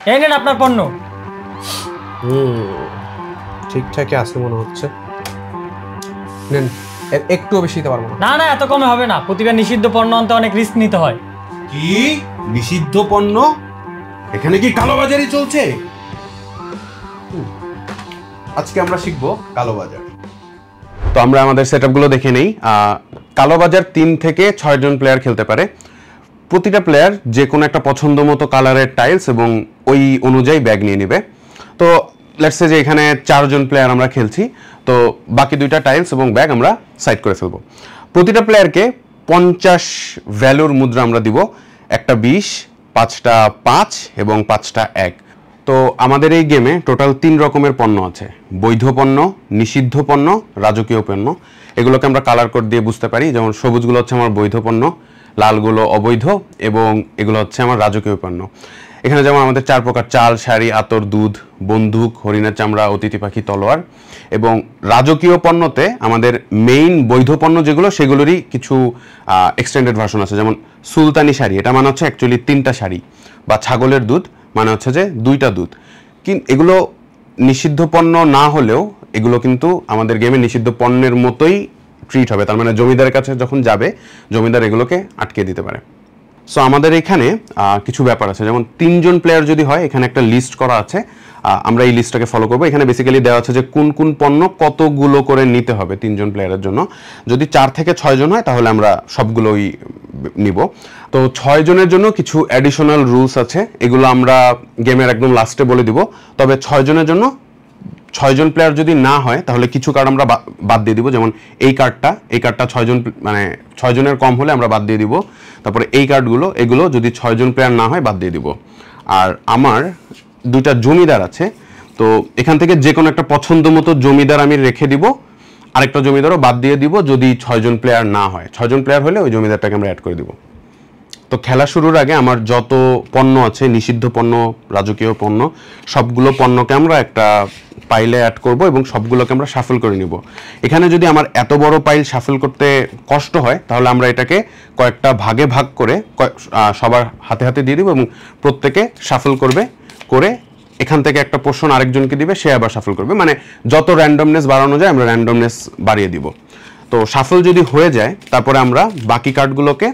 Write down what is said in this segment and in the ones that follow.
এই নেন আপনার পণ্য। ঠিকঠাকই আছে মনে হচ্ছে। নেন, একটুও বেশি দিতে পারবো না। না না, এত কমে হবে না। প্রতিবার নিষিদ্ধ পণ্য আনতে অনেক রিস্ক নিতে হয়। কি নিষিদ্ধ পণ্য? এখানে কি কালোবাজারি চলছে? আজকে আমরা শিখবো কালোবাজার। তো আমরা আমাদের সেটআপগুলো দেখে নেই। কালোবাজার 3 থেকে 6 জন প্লেয়ার খেলতে পারে। প্রতিটা প্লেয়ার যে কোনো একটা পছন্দ মতো কালারের টাইলস এবং ওই অনুযায়ী ব্যাগ নিয়ে নেবে। তো লেটস সে যে এখানে 4 জন প্লেয়ার আমরা খেলছি, তো বাকি 2টা টাইলস এবং ব্যাগ আমরা সাইড করে ফেলবো। প্রতিটা প্লেয়ারকে 50 ভ্যালুর মুদ্রা আমরা দিব, একটা 20, 5টা 5 এবং 5টা 1। তো আমাদের এই গেমে টোটাল 3 রকমের পণ্য আছে: বৈধ পণ্য, নিষিদ্ধ পণ্য, রাজকীয় পণ্য। এগুলোকে আমরা কালার কোড দিয়ে বুঝতে পারি। যেমন সবুজগুলো হচ্ছে আমার বৈধ পণ্য, লালগুলো অবৈধ এবং এগুলো হচ্ছে আমার রাজকীয় পণ্য। এখানে যেমন আমাদের 4 প্রকার: চাল, শাড়ি, আতর, দুধ, বন্দুক, হরিণের চামড়া, অতিথি পাখি, তলোয়ার। এবং রাজকীয় পণ্যতে আমাদের মেইন বৈধ পণ্য যেগুলো, সেগুলোরই কিছু এক্সটেন্ডেড ভার্সন আছে। যেমন সুলতানি শাড়ি, এটা মানে হচ্ছে অ্যাকচুয়ালি 3টা শাড়ি, বা ছাগলের দুধ মানে হচ্ছে যে 2টা দুধ। কিন্তু এগুলো নিষিদ্ধ পণ্য না হলেও এগুলো কিন্তু আমাদের গেমে নিষিদ্ধ পণ্যের মতোই ট্রিট হবে। তার মানে জমিদারের কাছে যখন যাবে, জমিদার এগুলোকে আটকে দিতে পারে। সো আমাদের এখানে কিছু ব্যাপার আছে। যেমন 3 জন প্লেয়ার যদি হয়, এখানে একটা লিস্ট করা আছে। আমরা এই লিস্টটাকে ফলো করবো। এখানে বেসিক্যালি দেওয়া আছে যে কোন কোন পণ্য কতগুলো করে নিতে হবে 3 জন প্লেয়ারের জন্য। যদি 4 থেকে 6 জন হয় তাহলে আমরা সবগুলোই নিব। তো 6 জনের জন্য কিছু অ্যাডিশনাল রুলস আছে, এগুলো আমরা গেমের একদম লাস্টে বলে দিব। তবে 6 জনের জন্য 6 জন প্লেয়ার যদি না হয় তাহলে কিছু কার্ড আমরা বাদ দিয়ে দিব। যেমন এই কার্ডটা 6 জন, মানে 6 জনের কম হলে আমরা বাদ দিয়ে দিব। তারপরে এই কার্ডগুলো, এগুলো যদি 6 জন প্লেয়ার না হয় বাদ দিয়ে দিব। আর আমার 2টা জমিদার আছে, তো এখান থেকে যে কোনো একটা পছন্দ মতো জমিদার আমি রেখে দিব, আরেকটা জমিদারও বাদ দিয়ে দিব যদি 6 জন প্লেয়ার না হয়। 6 জন প্লেয়ার হলে ওই জমিদারটাকে আমরা অ্যাড করে দিব। তো খেলা শুরুর আগে আমার যত পণ্য আছে, নিষিদ্ধ পণ্য, রাজকীয় পণ্য, সবগুলো পণ্যকে আমরা একটা পাইলে অ্যাড করব এবং সবগুলোকে আমরা শাফল করে নিব। এখানে যদি আমার এত বড় পাইল শাফল করতে কষ্ট হয় তাহলে আমরা এটাকে কয়েকটা ভাগে ভাগ করে সবার হাতে হাতে দিয়ে দিব এবং প্রত্যেকে শাফল করে এখান থেকে একটা পোর্শন আরেকজনকে দিবে, সে আবার শাফল করবে। মানে যত র্যান্ডমনেস বাড়ানো যায় আমরা র্যান্ডমনেস বাড়িয়ে দিব। তো শাফল যদি হয়ে যায় তারপরে আমরা বাকি কার্ডগুলোকে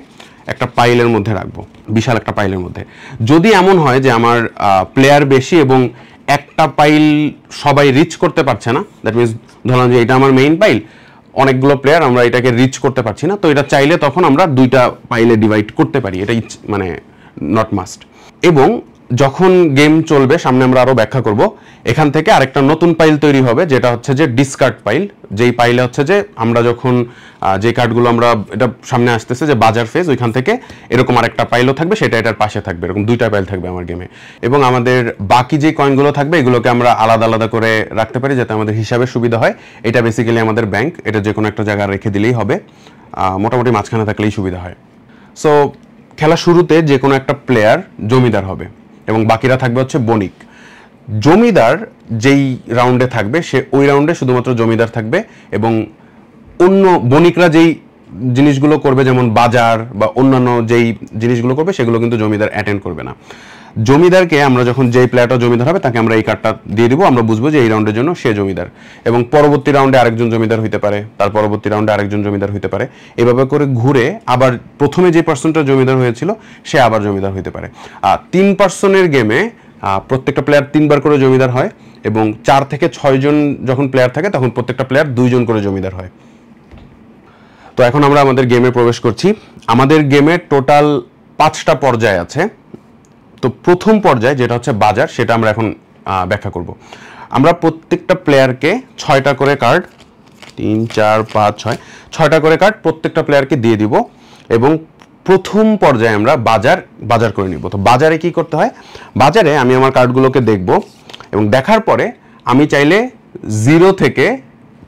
একটা পাইলের মধ্যে রাখবো, বিশাল একটা পাইলের মধ্যে। যদি এমন হয় যে আমার প্লেয়ার বেশি এবং একটা পাইল সবাই রিচ করতে পারছে না, দ্যাট মিনস ধরলাম যে এটা আমার মেইন পাইল, অনেকগুলো প্লেয়ার আমরা এটাকে রিচ করতে পারছি না, তো এটা চাইলে তখন আমরা 2টা পাইলে ডিভাইড করতে পারি। এটা মানে নট মাস্ট। এবং যখন গেম চলবে, সামনে আমরা আরো ব্যাখ্যা করব, এখান থেকে আরেকটা নতুন পাইল তৈরি হবে, যেটা হচ্ছে যে ডিসকার্ড পাইল। যেই পাইলে হচ্ছে যে আমরা যখন যে কার্ডগুলো আমরা, এটা সামনে আসতেছে যে বাজার ফেজ, ওইখান থেকে এরকম আরেকটা পাইলও থাকবে, সেটা এটার পাশে থাকবে। এরকম 2টা পাইল থাকবে আমার গেমে। এবং আমাদের বাকি যে কয়েনগুলো থাকবে এগুলোকে আমরা আলাদা আলাদা করে রাখতে পারি যাতে আমাদের হিসাবে সুবিধা হয়। এটা বেসিক্যালি আমাদের ব্যাংক, এটা যে কোনো একটা জায়গায় রেখে দিলেই হবে, মোটামুটি মাঝখানে থাকলেই সুবিধা হয়। সো খেলা শুরুতে যে কোনো একটা প্লেয়ার জমিদার হবে এবং বাকিরা থাকবে হচ্ছে বণিক। জমিদার যেই রাউন্ডে থাকবে সে ওই রাউন্ডে শুধুমাত্র জমিদার থাকবে এবং অন্য বণিকরা যেই জিনিসগুলো করবে, যেমন বাজার বা অন্যান্য যেই জিনিসগুলো করবে, সেগুলো কিন্তু জমিদার অ্যাটেন্ড করবে না। জমিদারকে আমরা যখন যেই প্লেয়ারটা জমিদার হবে তাকে আমরা এই কার্ডটা দিয়ে দিব, আমরা বুঝবো যে এই রাউন্ডের জন্য সে জমিদার। এবং পরবর্তী রাউন্ডে আরেকজন জমিদার হইতে পারে, তার পরবর্তী রাউন্ডে আরেকজন জমিদার হইতে পারে। এভাবে করে ঘুরে আবার প্রথমে যে পার্সনটা জমিদার হয়েছিল সে আবার জমিদার হইতে পারে। 3 পার্সনের গেমে প্রত্যেকটা প্লেয়ার 3 বার করে জমিদার হয় এবং 4 থেকে 6 জন যখন প্লেয়ার থাকে তখন প্রত্যেকটা প্লেয়ার 2 জন করে জমিদার হয়। তো এখন আমরা আমাদের গেমে প্রবেশ করছি। আমাদের গেমে টোটাল 5টা পর্যায় আছে। তো প্রথম পর্যায় যেটা হচ্ছে বাজার, সেটা আমরা এখন ব্যাখ্যা করব। আমরা প্রত্যেকটা প্লেয়ারকে 6টা করে কার্ড, 3 4 5 6 6টা করে কার্ড প্রত্যেকটা প্লেয়ারকে দিয়ে দিব এবং প্রথম পর্যায়ে আমরা বাজার করে নিব। তো বাজারে কি করতে হয়? বাজারে আমি আমার কার্ডগুলোকে দেখব এবং দেখার পরে আমি চাইলে 0 থেকে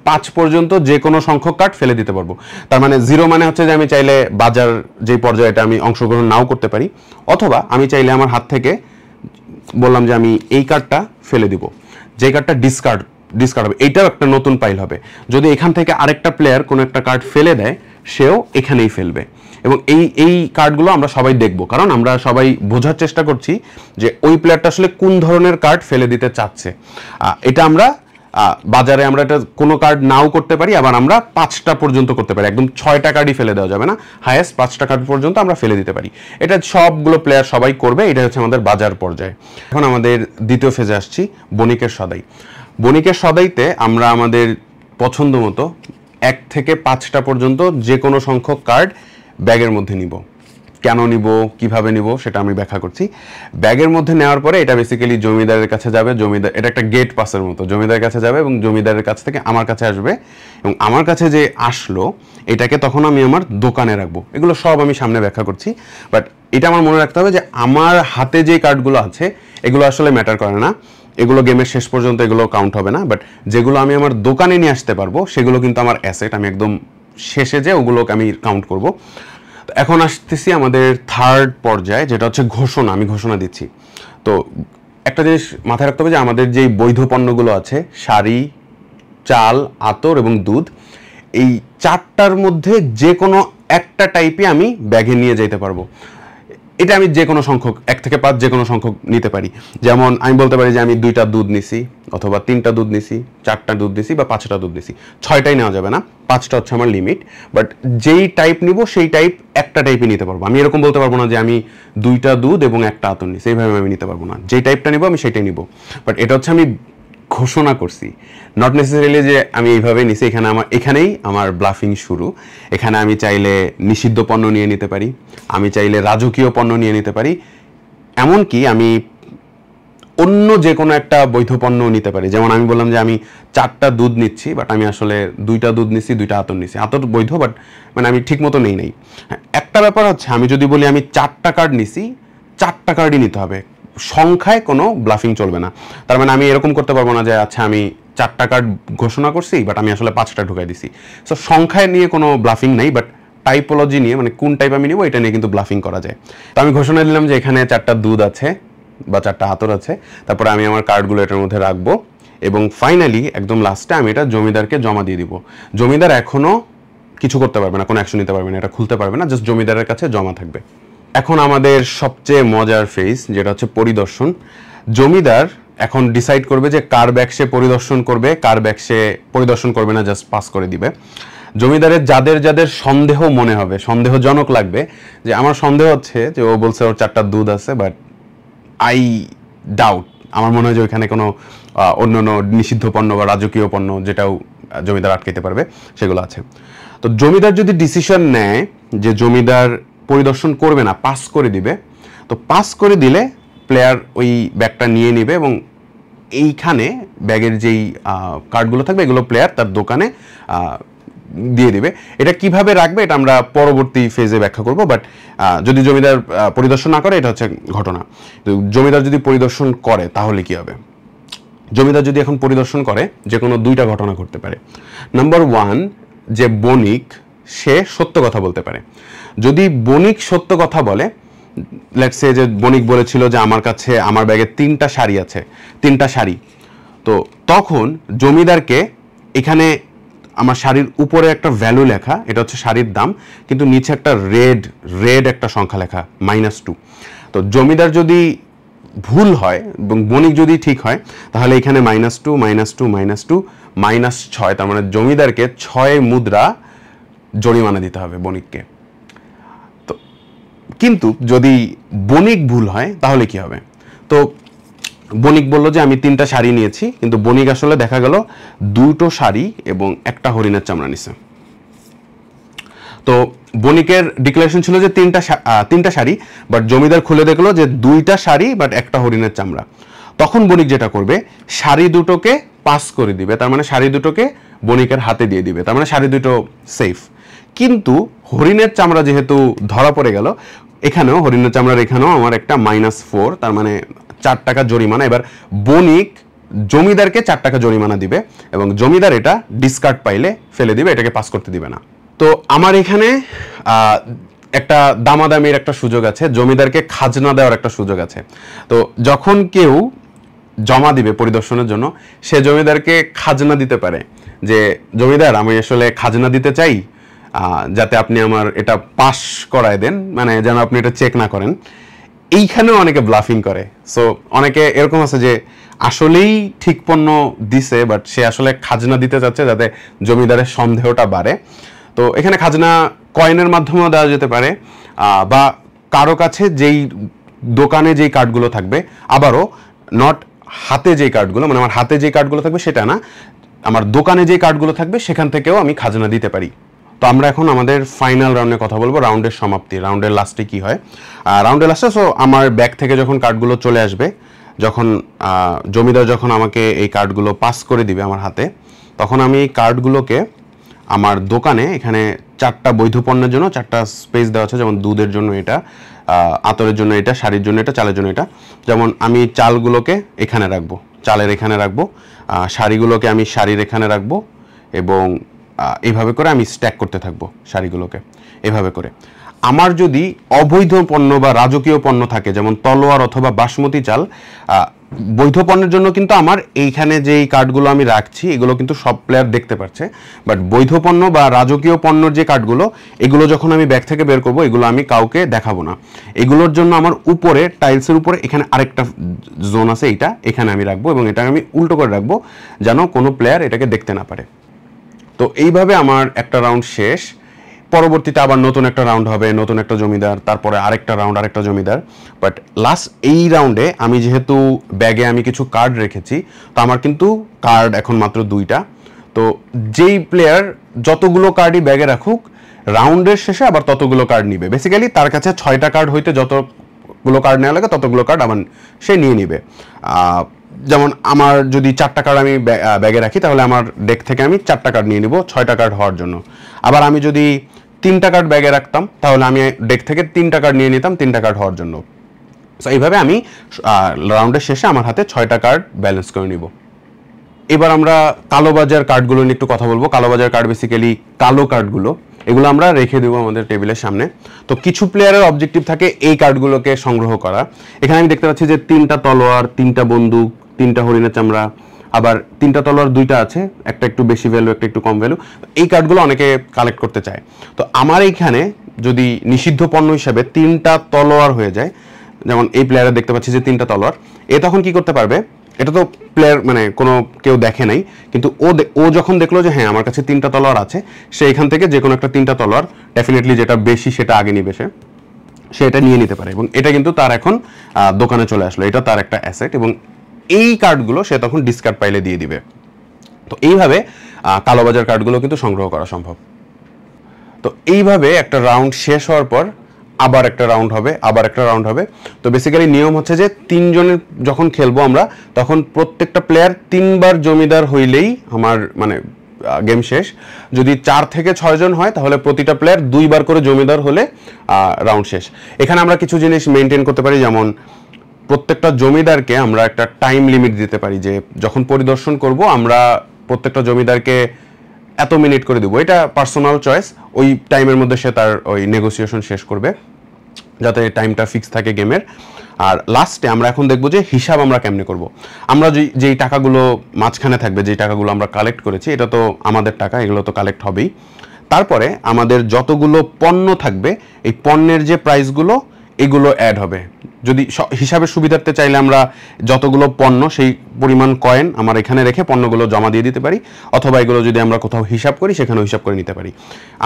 5 পর্যন্ত যে কোনো সংখ্যক কার্ড ফেলে দিতে পারবো। তার মানে 0 মানে হচ্ছে যে আমি চাইলে বাজার যে পর্যায়টা আমি অংশগ্রহণ নাও করতে পারি, অথবা আমি চাইলে আমার হাত থেকে বললাম যে আমি এই কার্ডটা ফেলে দিব, যে কার্ডটা ডিসকার্ড হবে, এইটাও একটা নতুন পাইল হবে। যদি এখান থেকে আরেকটা প্লেয়ার কোনো একটা কার্ড ফেলে দেয়, সেও এখানেই ফেলবে। এবং এই কার্ডগুলো আমরা সবাই দেখব, কারণ আমরা সবাই বোঝার চেষ্টা করছি যে ওই প্লেয়ারটা আসলে কোন ধরনের কার্ড ফেলে দিতে চাচ্ছে। এটা আমরা বাজারে আমরা এটা কোনো কার্ড নাও করতে পারি, আবার আমরা 5টা পর্যন্ত করতে পারি, একদম 6টা কার্ডই ফেলে দেওয়া যাবে না, হাইয়েস্ট 5টা কার্ড পর্যন্ত আমরা ফেলে দিতে পারি। এটা সবগুলো প্লেয়ার সবাই করবে, এটা হচ্ছে আমাদের বাজার পর্যায়ে। এখন আমাদের দ্বিতীয় ফেজে আসছি, বণিকের সদাই। বণিকের সদাইতে আমরা আমাদের পছন্দ মতো 1 থেকে 5টা পর্যন্ত যে কোনো সংখ্যক কার্ড ব্যাগের মধ্যে নিব। কেন নিব, কিভাবে নিব সেটা আমি ব্যাখ্যা করছি। ব্যাগের মধ্যে নেওয়ার পরে এটা বেসিক্যালি জমিদারের কাছে যাবে, জমিদার এটা একটা গেট পাসের মতো, জমিদারের কাছে যাবে এবং জমিদারের কাছ থেকে আমার কাছে আসবে, এবং আমার কাছে যে আসলো এটাকে তখন আমি আমার দোকানে রাখবো। এগুলো সব আমি সামনে ব্যাখ্যা করছি, বাট এটা আমার মনে রাখতে হবে যে আমার হাতে যে কার্ডগুলো আছে এগুলো আসলে ম্যাটার করে না, এগুলো গেমের শেষ পর্যন্ত এগুলো কাউন্ট হবে না, বাট যেগুলো আমি আমার দোকানে নিয়ে আসতে পারবো সেগুলো কিন্তু আমার অ্যাসেট, আমি একদম শেষে যে ওগুলোকে আমি কাউন্ট করব। এখন আসতেছি আমাদের থার্ড পর্যায়ে, যেটা হচ্ছে ঘোষণা। আমি ঘোষণা দিচ্ছি। তো একটা জিনিস মাথায় রাখতে হবে যে আমাদের যেই বৈধ পণ্যগুলো আছে, শাড়ি, চাল, আতর এবং দুধ, এই 4টার মধ্যে যে কোনো একটা টাইপই আমি ব্যাগে নিয়ে যেতে পারবো। এটা আমি যে কোনো সংখ্যক 1 থেকে 5 যে কোনো সংখ্যক নিতে পারি। যেমন আমি বলতে পারি যে আমি 2টা দুধ নিছি, অথবা 3টা দুধ নিছি, 4টা দুধ নিছি, বা 5টা দুধ নিছি। 6টাই নেওয়া যাবে না, 5টা হচ্ছে আমার লিমিট। বাট যেই টাইপ নিব সেই টাইপ একটা টাইপই নিতে পারবো। আমি এরকম বলতে পারবো না যে আমি 2টা দুধ এবং 1টা আতর নিছি, এইভাবে আমি নিতে পারবো না। যেই টাইপটা নিব আমি সেটাই নিব। বাট এটা হচ্ছে আমি ঘোষণা করছি, নট নেসেসারিলি যে আমি এইভাবে নিছি। এখানেই আমার ব্লাফিং শুরু। এখানে আমি চাইলে নিষিদ্ধ পণ্য নিয়ে নিতে পারি, আমি চাইলে রাজকীয় পণ্য নিয়ে নিতে পারি, এমনকি আমি অন্য যে কোনো একটা বৈধ পণ্য নিতে পারি। যেমন আমি বললাম যে আমি 4টা দুধ নিচ্ছি, বাট আমি আসলে 2টা দুধ নিচ্ছি, 2টা আতর নিচ্ছি। আতর বৈধ, বাট মানে আমি ঠিক মতো নেই। একটা ব্যাপার হচ্ছে, আমি যদি বলি আমি 4টা কার্ড নিছি, 4টা কার্ডই নিতে হবে, সংখ্যায় কোনো ব্লাফিং চলবে না। তার মানে আমি এরকম করতে পারবো না যে আচ্ছা আমি 4টা কার্ড ঘোষণা করছি, বাট আমি আসলে 5টা ঢুকাই দিছি। সো সংখ্যায় নিয়ে কোনো ব্লাফিং নেই, বাট টাইপোলজি নিয়ে, মানে কোন টাইপ আমি নিব এটা নিয়ে কিন্তু ব্লাফিং করা যায়। তো আমি ঘোষণা দিলাম যে এখানে 4টা দুধ আছে বা 4টা আতর আছে, তারপরে আমি আমার কার্ডগুলো এটার মধ্যে রাখবো, এবং ফাইনালি একদম লাস্টে আমি এটা জমিদারকে জমা দিয়ে দিব। জমিদার এখনো কিছু করতে পারবে না, কোনো অ্যাকশন নিতে পারবে না, এটা খুলতে পারবে না, জাস্ট জমিদারের কাছে জমা থাকবে। এখন আমাদের সবচেয়ে মজার ফেজ, যেটা হচ্ছে পরিদর্শন। জমিদার এখন ডিসাইড করবে যে কার ব্যাগ সে পরিদর্শন করবে, কার ব্যাগ সে পরিদর্শন করবে না, জাস্ট পাস করে দিবে। জমিদারের যাদের যাদের সন্দেহ মনে হবে, সন্দেহজনক লাগবে, যে আমার সন্দেহ হচ্ছে যে ও বলছে ওর 4টা দুধ আছে, বাট আই ডাউট, আমার মনে হয় যে ওইখানে কোনো অন্যান্য নিষিদ্ধ পণ্য বা রাজকীয় পণ্য যেটাও জমিদার আটকাইতে পারবে সেগুলো আছে। তো জমিদার যদি ডিসিশন নেয় যে জমিদার পরিদর্শন করবে না, পাস করে দিবে, তো পাস করে দিলে প্লেয়ার ওই ব্যাগটা নিয়ে নেবে, এবং এইখানে ব্যাগের যেই কার্ডগুলো থাকবে এগুলো প্লেয়ার তার দোকানে দিয়ে দিবে। এটা কিভাবে রাখবে এটা আমরা পরবর্তী ফেজে ব্যাখ্যা করব, বাট যদি জমিদার পরিদর্শন না করে এটা হচ্ছে ঘটনা। তো জমিদার যদি পরিদর্শন করে তাহলে কি হবে? জমিদার যদি এখন পরিদর্শন করে, যে কোনো 2টা ঘটনা ঘটতে পারে। নাম্বার 1, যে বণিক সে সত্য কথা বলতে পারে। যদি বণিক সত্য কথা বলে, লেটস সে যে বণিক বলেছিল যে আমার কাছে আমার ব্যাগে 3টা শাড়ি আছে, 3টা শাড়ি, তো তখন জমিদারকে এখানে আমার শাড়ির উপরে একটা ভ্যালু লেখা, এটা হচ্ছে শাড়ির দাম, কিন্তু নিচে একটা রেড একটা সংখ্যা লেখা -2। তো জমিদার যদি ভুল হয় এবং বণিক যদি ঠিক হয়, তাহলে এখানে -2 -2 -2 -6, তার মানে জমিদারকে 6 মুদ্রা জরিমানা দিতে হবে বণিককে। তো কিন্তু যদি বণিক ভুল হয় তাহলে কি হবে? তো বণিক বলল যে আমি 3টা শাড়ি নিয়েছি, কিন্তু বণিক আসলে দেখা গেল 2টো শাড়ি এবং একটা হরিণের চামড়া নিছে। তো বণিকের ডিক্লারেশন ছিল যে 3টা শাড়ি, বাট জমিদার খুলে দেখলো যে 2টা শাড়ি বাট একটা হরিণের চামড়া। তখন বণিক যেটা করবে, শাড়ি দুটোকে পাস করে দিবে, তার মানে শাড়ি দুটোকে বণিকের হাতে দিয়ে দিবে, তার মানে শাড়ি দুটো সেফ। কিন্তু হরিণের চামড়া যেহেতু ধরা পড়ে গেল, এখানেও হরিণের চামড়ার এখানেও আমার একটা -4, তার মানে 4 টাকা জরিমানা। এবার বণিক জমিদারকে 4 টাকা জরিমানা দিবে, এবং জমিদার এটা ডিসকার্ড পাইলে ফেলে দিবে, এটাকে পাস করতে দিবে না। তো আমার এখানে একটা দামাদামির একটা সুযোগ আছে, জমিদারকে খাজনা দেওয়ার একটা সুযোগ আছে। তো যখন কেউ জমা দিবে পরিদর্শনের জন্য, সে জমিদারকে খাজনা দিতে পারে যে জমিদার আমি আসলে খাজনা দিতে চাই, যাতে আপনি আমার এটা পাস করায় দেন, মানে যেন আপনি এটা চেক না করেন। এইখানেও অনেকে ব্লাফিং করে। সো অনেকে এরকম আছে যে আসলেই ঠিক পণ্য দিছে, বাট সে আসলে খাজনা দিতে যাচ্ছে যাতে জমিদারের সন্দেহটা বাড়ে। তো এখানে খাজনা কয়েনের মাধ্যমেও দেওয়া যেতে পারে, বা কারো কাছে যেই দোকানে যেই কার্ডগুলো থাকবে, আবারও নট হাতে যেই কার্ডগুলো, মানে আমার হাতে যেই কার্ডগুলো থাকবে সেটা না, আমার দোকানে যেই কার্ডগুলো থাকবে সেখান থেকেও আমি খাজনা দিতে পারি। তো আমরা এখন আমাদের ফাইনাল রাউন্ডে কথা বলবো, রাউন্ডের সমাপ্তি, রাউন্ডের লাস্টে কি হয়। রাউন্ডের লাস্টে সো আমার ব্যাগ থেকে যখন কার্ডগুলো চলে আসবে, যখন জমিদার যখন আমাকে এই কার্ডগুলো পাস করে দিবে আমার হাতে, তখন আমি এই কার্ডগুলোকে আমার দোকানে, এখানে 4টা বৈধ পণ্যের জন্য 4টা স্পেস দেওয়া আছে, যেমন দুধের জন্য এটা, আতরের জন্য এটা, শাড়ির জন্য এটা, চালের জন্য এটা। যেমন আমি চালগুলোকে এখানে রাখবো, চালের এখানে রাখবো, শাড়িগুলোকে আমি শাড়ির এখানে রাখবো, এবং এইভাবে করে আমি স্ট্যাক করতে থাকবো শাড়িগুলোকে এভাবে করে। আমার যদি অবৈধ পণ্য বা রাজকীয় পণ্য থাকে, যেমন তলোয়ার অথবা বাসমতি চাল, বৈধ পণ্যের জন্য কিন্তু আমার এইখানে যেই কার্ডগুলো আমি রাখছি এগুলো কিন্তু সব প্লেয়ার দেখতে পাচ্ছে, বাট বৈধ পণ্য বা রাজকীয় পণ্যর যে কার্ডগুলো, এগুলো যখন আমি ব্যাগ থেকে বের করবো, এগুলো আমি কাউকে দেখাবো না। এগুলোর জন্য আমার উপরে, টাইলসের উপরে এখানে আরেকটা জোন আছে, এইটা এখানে আমি রাখবো, এবং এটা আমি উল্টো করে রাখবো যেন কোনো প্লেয়ার এটাকে দেখতে না পারে। তো এইভাবে আমার একটা রাউন্ড শেষ। পরবর্তীতে আবার নতুন একটা রাউন্ড হবে, নতুন একটা জমিদার, তারপরে আরেকটা রাউন্ড, আরেকটা জমিদার। বাট লাস্ট এই রাউন্ডে আমি যেহেতু ব্যাগে আমি কিছু কার্ড রেখেছি, তো আমার কিন্তু কার্ড এখন মাত্র 2টা। তো যেই প্লেয়ার যতগুলো কার্ডই ব্যাগে রাখুক, রাউন্ডের শেষে আবার ততগুলো কার্ড নিবে। বেসিক্যালি তার কাছে 6টা কার্ড হইতে যতগুলো কার্ড নেওয়া লাগে ততগুলো কার্ড আবার সে নিয়ে নিবে। যেমন আমার যদি 4টা কার্ড আমি ব্যাগে রাখি, তাহলে আমার ডেক থেকে আমি 4টা কার্ড নিয়ে নিব 6টা কার্ড হওয়ার জন্য। আবার আমি যদি 3টা কার্ড ব্যাগে রাখতাম, তাহলে আমি ডেক থেকে 3টা কার্ড নিয়ে নিতাম 3টা কার্ড হওয়ার জন্য। সো এইভাবে আমি রাউন্ডের শেষে আমার হাতে 6টা কার্ড ব্যালেন্স করে নিব। এবার আমরা কালোবাজার কার্ডগুলো নিয়ে একটু কথা বলবো। কালোবাজার কার্ড বেসিক্যালি কালো কার্ডগুলো, এগুলো আমরা রেখে দেবো আমাদের টেবিলের সামনে। তো কিছু প্লেয়ারের অবজেক্টিভ থাকে এই কার্ডগুলোকে সংগ্রহ করা। এখানে আমি দেখতে পাচ্ছি যে 3টা তলোয়ার, 3টা বন্দুক, 3টা হরিণের চামড়া, আবার 3টা তলোয়ার 2টা আছে, একটা একটু বেশি ভ্যালু, একটা একটু কম ভ্যালু। এই কার্ডগুলো অনেকে কালেক্ট করতে চায়। তো আমার এইখানে যদি নিষিদ্ধ পণ্য হিসাবে 3টা তলোয়ার হয়ে যায়, যেমন এই প্লেয়ারে দেখতে পাচ্ছি যে 3টা তলোয়ার, এ তখন কি করতে পারবে, এটা তো প্লেয়ার মানে কোনো কেউ দেখে নাই, কিন্তু ও যখন দেখলো যে হ্যাঁ আমার কাছে 3টা তলোয়ার আছে, সে এখান থেকে যে কোনো একটা 3টা তলোয়ার, ডেফিনেটলি যেটা বেশি সেটা আগে নিবে, সে এটা নিয়ে নিতে পারে, এবং এটা কিন্তু তার এখন দোকানে চলে আসলো, এটা তার একটা অ্যাসেট, এবং এই কার্ডগুলো সে তখন ডিসকার্ড পাইলে দিয়ে দিবে। তো এইভাবে কালোবাজার কার্ডগুলো কিন্তু সংগ্রহ করা সম্ভব। তো এইভাবে একটা রাউন্ড শেষ হওয়ার পর আবার একটা রাউন্ড হবে, আবার একটা রাউন্ড হবে। তো বেসিক্যালি নিয়ম হচ্ছে যে 3 জনের যখন খেলবো আমরা, তখন প্রত্যেকটা প্লেয়ার 3বার জমিদার হইলেই আমার মানে গেম শেষ। যদি 4 থেকে 6 জন হয়, তাহলে প্রতিটা প্লেয়ার 2বার করে জমিদার হলে রাউন্ড শেষ। এখানে আমরা কিছু জিনিস মেনটেন করতে পারি, যেমন প্রত্যেকটা জমিদারকে আমরা একটা টাইম লিমিট দিতে পারি, যে যখন পরিদর্শন করব আমরা প্রত্যেকটা জমিদারকে এত মিনিট করে দেবো। এটা পার্সোনাল চয়েস, ওই টাইমের মধ্যে সে তার ওই নেগোসিয়েশন শেষ করবে, যাতে টাইমটা ফিক্স থাকে গেমের। আর লাস্টে আমরা এখন দেখবো যে হিসাব আমরা কেমনে করব। আমরা যেই টাকাগুলো মাঝখানে থাকবে, যেই টাকাগুলো আমরা কালেক্ট করেছি, এটা তো আমাদের টাকা, এগুলো তো কালেক্ট হবেই। তারপরে আমাদের যতগুলো পণ্য থাকবে, এই পণ্যের যে প্রাইসগুলো, এগুলো অ্যাড হবে। যদি হিসাবের সুবিধার্থে চাইলে আমরা যতগুলো পণ্য সেই পরিমাণ কয়েন আমার এখানে রেখে পণ্যগুলো জমা দিয়ে দিতে পারি, অথবা এগুলো যদি আমরা কোথাও হিসাব করি সেখানেও হিসাব করে নিতে পারি।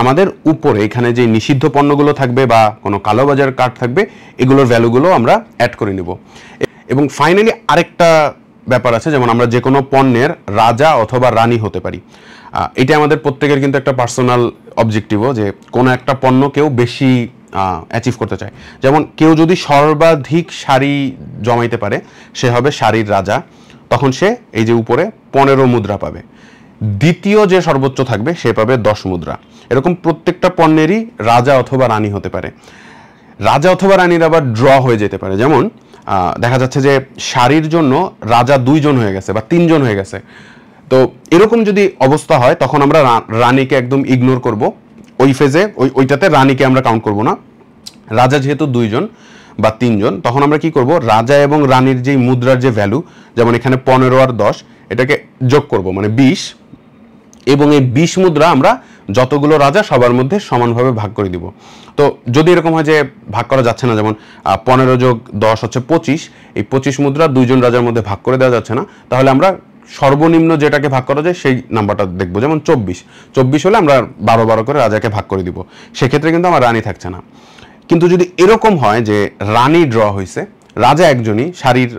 আমাদের উপরে এখানে যে নিষিদ্ধ পণ্যগুলো থাকবে বা কোনো কালোবাজার কার্ড থাকবে, এগুলোর ভ্যালুগুলো আমরা অ্যাড করে নিব। এবং ফাইনালি আরেকটা ব্যাপার আছে, যেমন আমরা যে কোনো পণ্যের রাজা অথবা রানী হতে পারি। এটা আমাদের প্রত্যেকের কিন্তু একটা পার্সোনাল অবজেক্টিভও, যে কোনো একটা পণ্য কেউ বেশি অ্যাচিভ করতে চায়। যেমন কেউ যদি সর্বাধিক শাড়ি জমাইতে পারে, সে হবে শাড়ির রাজা, তখন সে এই যে উপরে 15 মুদ্রা পাবে। দ্বিতীয় যে সর্বোচ্চ থাকবে সে পাবে 10 মুদ্রা। এরকম প্রত্যেকটা পণ্যেরই রাজা অথবা রানী হতে পারে। রাজা অথবা রানীর আবার ড্র হয়ে যেতে পারে, যেমন দেখা যাচ্ছে যে শাড়ির জন্য রাজা 2 জন হয়ে গেছে বা 3 জন হয়ে গেছে। তো এরকম যদি অবস্থা হয়, তখন আমরা রানীকে একদম ইগনোর করব। ওই ফেজে ওইটাতে রানীকে আমরা কাউন্ট করব না। রাজা যেহেতু 2 জন বা 3 জন, তখন আমরা কি করব, রাজা এবং রানীর যেই মুদ্রার যে ভ্যালু, যেমন এখানে 15 আর 10, এটাকে যোগ করব, মানে 20, এবং এই 20 মুদ্রা আমরা যতগুলো রাজা সবার মধ্যে সমানভাবে ভাগ করে দিব। তো যদি এরকম হয় যে ভাগ করা যাচ্ছে না, যেমন 15 যোগ 10 হচ্ছে 25, এই 25 মুদ্রা 2 জন রাজার মধ্যে ভাগ করে দেওয়া যাচ্ছে না, তাহলে আমরা সর্বনিম্ন যেটাকে ভাগ করা যায় সেই নাম্বারটা দেখবো, যেমন 24 হলে আমরা 12 করে রাজাকে ভাগ করে দিব, সেক্ষেত্রে কিন্তু আমার রানী থাকছে না। কিন্তু যদি এরকম হয় যে রানী ড্র হয়েছে, রাজা একজনই, সারির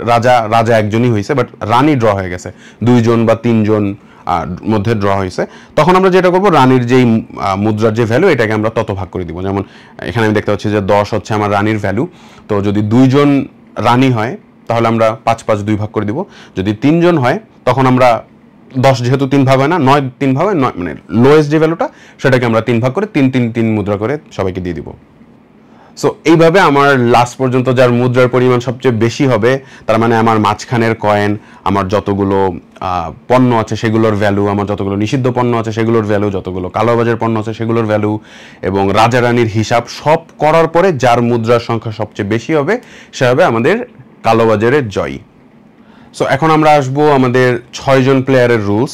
রাজা একজনই হয়েছে, বাট রানী ড্র হয়ে গেছে, 2 জন বা 3 জন মধ্যে ড্র হয়েছে, তখন আমরা যেটা করবো, রানীর যেই মুদ্রার যে ভ্যালু এটাকে আমরা তত ভাগ করে দিব। যেমন এখানে আমি দেখতে পাচ্ছি যে 10 হচ্ছে আমার রানীর ভ্যালু, তো যদি 2 জন রানী হয় তাহলে আমরা 5 ভাগ করে দিব। যদি 3 জন হয় তখন আমরা 10 যেহেতু 3 ভাগ হয় না, 9 3 ভাগ হয়, 9 মানে লোয়েস্ট যে ভ্যালুটা সেটাকে আমরা 3 ভাগ করে 3 মুদ্রা করে সবাইকে দিয়ে দিব। সো এইভাবে আমার লাস্ট পর্যন্ত যার মুদ্রার পরিমাণ সবচেয়ে বেশি হবে, তার মানে আমার মাঝখানের কয়েন, আমার যতগুলো পণ্য আছে সেগুলোর ভ্যালু, আমার যতগুলো নিষিদ্ধ পণ্য আছে সেগুলোর ভ্যালু, যতগুলো কালোবাজার পণ্য আছে সেগুলোর ভ্যালু এবং রাজা রানীর হিসাব সব করার পরে যার মুদ্রার সংখ্যা সবচেয়ে বেশি হবে সে হবে আমাদের কালোবাজারের জয়ী। সো এখন আমরা আসবো আমাদের 6 জন প্লেয়ারের রুলস।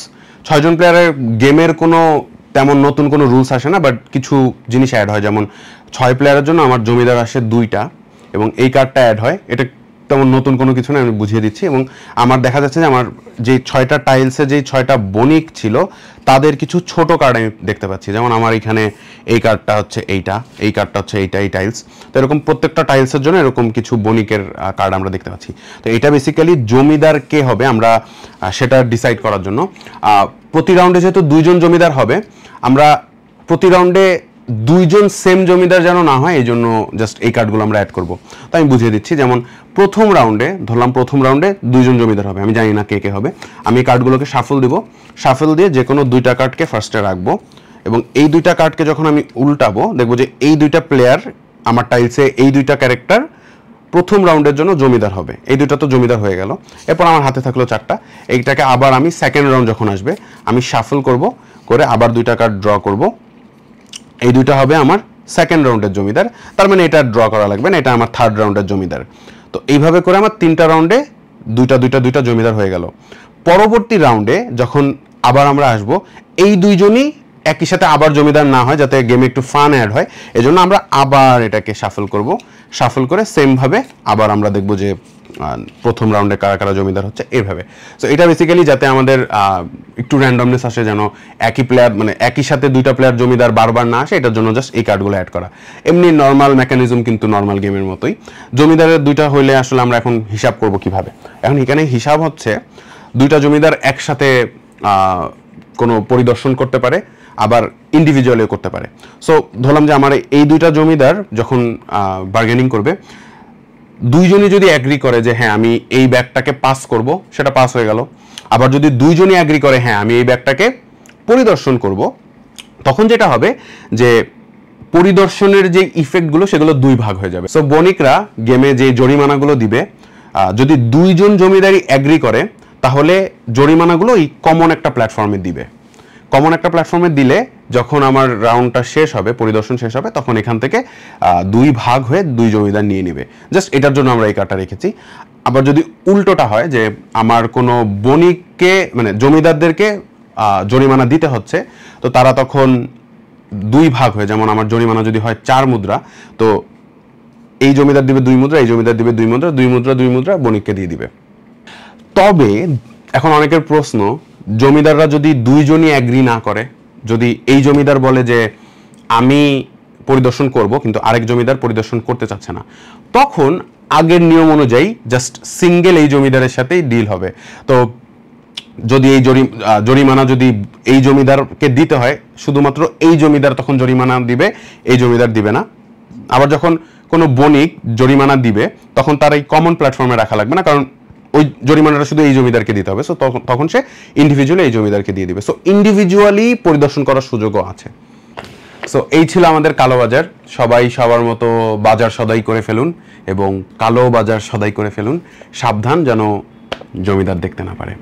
6 জন প্লেয়ারের গেমের কোনো তেমন নতুন কোনো রুলস আসে না, বাট কিছু জিনিস অ্যাড হয়। যেমন 6 প্লেয়ারের জন্য আমার জমিদার আসে 2টা এবং এই কার্ডটা অ্যাড হয়, এটা তেমন নতুন কোনো কিছু না, আমি বুঝিয়ে দিচ্ছি। এবং আমার দেখা যাচ্ছে যে আমার যে 6টা টাইলসে যেই 6টা বণিক ছিল তাদের কিছু ছোট কার্ড আমি দেখতে পাচ্ছি। যেমন আমার এখানে এই কার্ডটা হচ্ছে এইটা, এই কার্ডটা হচ্ছে এইটা, এই টাইলস। তো এরকম প্রত্যেকটা টাইলসের জন্য এরকম কিছু বণিকের কার্ড আমরা দেখতে পাচ্ছি। তো এটা বেসিক্যালি জমিদার কে হবে আমরা সেটা ডিসাইড করার জন্য। প্রতি রাউন্ডে যেহেতু 2 জন জমিদার হবে, আমরা প্রতি রাউন্ডে 2 জন সেম জমিদার যেন না হয় এই জন্য জাস্ট এই কার্ডগুলো আমরা অ্যাড করব। তো আমি বুঝিয়ে দিচ্ছি। যেমন প্রথম রাউন্ডে ধরলাম 2 জন জমিদার হবে, আমি জানি না কে কে হবে, আমি কার্ডগুলোকে শাফল দিব, শাফল দিয়ে যে কোনো 2টা কার্ডকে ফার্স্টে রাখবো এবং এই 2টা কার্ডকে যখন আমি উল্টাবো দেখবো যে এই 2টা প্লেয়ার আমার টাইলসে, এই 2টা ক্যারেক্টার প্রথম রাউন্ডের জন্য জমিদার হবে। এই 2টা তো জমিদার হয়ে গেল। এরপর আমার হাতে থাকলো 4টা, এইটাকে আবার আমি সেকেন্ড রাউন্ড যখন আসবে আমি শাফল করব, করে আবার 2টা কার্ড ড্র করব, এই 2টা হবে আমার সেকেন্ড রাউন্ডের জমিদার, তার মানে এটা ড্র করা লাগবে না, এটা আমার থার্ড রাউন্ডের জমিদার। তো এইভাবে করে আমার 3টা রাউন্ডে 2টা জমিদার হয়ে গেল। পরবর্তী রাউন্ডে যখন আবার আমরা আসব, এই 2 জনই একই সাথে আবার জমিদার না হয়, যাতে গেমে একটু ফান অ্যাড হয়, এজন্য আমরা আবার এটাকে শাফল করব, শাফল করে সেম ভাবে আবার আমরা দেখব যে প্রথম রাউন্ডে কারা কারা জমিদার হচ্ছে এইভাবে। সো এটা বেসিক্যালি যাতে আমাদের একটু র্যান্ডমনেস আসে, যেন একই প্লেয়ার মানে একই সাথে 2টা প্লেয়ার জমিদার বারবার না আসে, এটার জন্য জাস্ট এই কার্ডগুলো অ্যাড করা। এমনি নর্মাল মেকানিজম, কিন্তু নর্মাল গেমের মতোই। জমিদারের 2টা হইলে আসলে আমরা এখন হিসাব করব কিভাবে। এখন এখানে হিসাব হচ্ছে 2টা জমিদার একসাথে কোনো পরিদর্শন করতে পারে, আবার ইন্ডিভিজুয়ালিও করতে পারে। সো ধরলাম যে আমার এই 2টা জমিদার যখন বার্গেনিং করবে, 2 জনই যদি অ্যাগ্রি করে যে হ্যাঁ আমি এই ব্যাগটাকে পাস করব, সেটা পাস হয়ে গেল। আবার যদি 2 জনই অ্যাগ্রি করে হ্যাঁ আমি এই ব্যাগটাকে পরিদর্শন করব, তখন যেটা হবে যে পরিদর্শনের যে ইফেক্টগুলো সেগুলো 2 ভাগ হয়ে যাবে। সো বণিকরা গেমে যে জরিমানাগুলো দিবে, যদি 2 জন জমিদারই অ্যাগ্রি করে তাহলে জরিমানাগুলো এই কমন একটা প্ল্যাটফর্মে দিবে। কমন একটা প্ল্যাটফর্মে দিলে যখন আমার রাউন্ডটা শেষ হবে, পরিদর্শন শেষ হবে, তখন এখান থেকে 2 ভাগ হয়ে 2 জমিদার নিয়ে নেবে। জাস্ট এটার জন্য আমরা এই কার্ডটা রেখেছি। আবার যদি উল্টোটা হয় যে আমার কোনো বণিককে মানে জমিদারদেরকে জরিমানা দিতে হচ্ছে, তো তারা তখন 2 ভাগ হয়ে, যেমন আমার জরিমানা যদি হয় 4 মুদ্রা, তো এই জমিদার দিবে 2 মুদ্রা, এই জমিদার দিবে 2 মুদ্রা, 2 মুদ্রা বণিককে দিয়ে দিবে। তবে এখন অনেকের প্রশ্ন, জমিদাররা যদি 2 জনই অ্যাগ্রি না করে, যদি এই জমিদার বলে যে আমি পরিদর্শন করব কিন্তু আরেক জমিদার পরিদর্শন করতে চাচ্ছে না, তখন আগের নিয়ম অনুযায়ী জাস্ট সিঙ্গেল এই জমিদারের সাথেই ডিল হবে। তো যদি এই জরিমানা যদি এই জমিদারকে দিতে হয়, শুধুমাত্র এই জমিদার তখন জরিমানা দিবে, এই জমিদার দিবে না। আবার যখন কোনো বণিক জরিমানা দিবে তখন তার এই কমন প্ল্যাটফর্মে রাখা লাগবে না, কারণ ওই জরিমানাটা শুধু এই জমিদারকে দিতে হবে। সো তখন সে ইন্ডিভিজুয়ালি এই জমিদারকে দিয়ে দিবে। সো ইন্ডিভিজুয়ালি পরিদর্শন করার সুযোগও আছে। সো এই ছিল আমাদের কালোবাজার। সবাই সবার মতো বাজার সদাই করে ফেলুন এবং কালো বাজার সদাই করে ফেলুন। সাবধান যেন জমিদার দেখতে না পারে।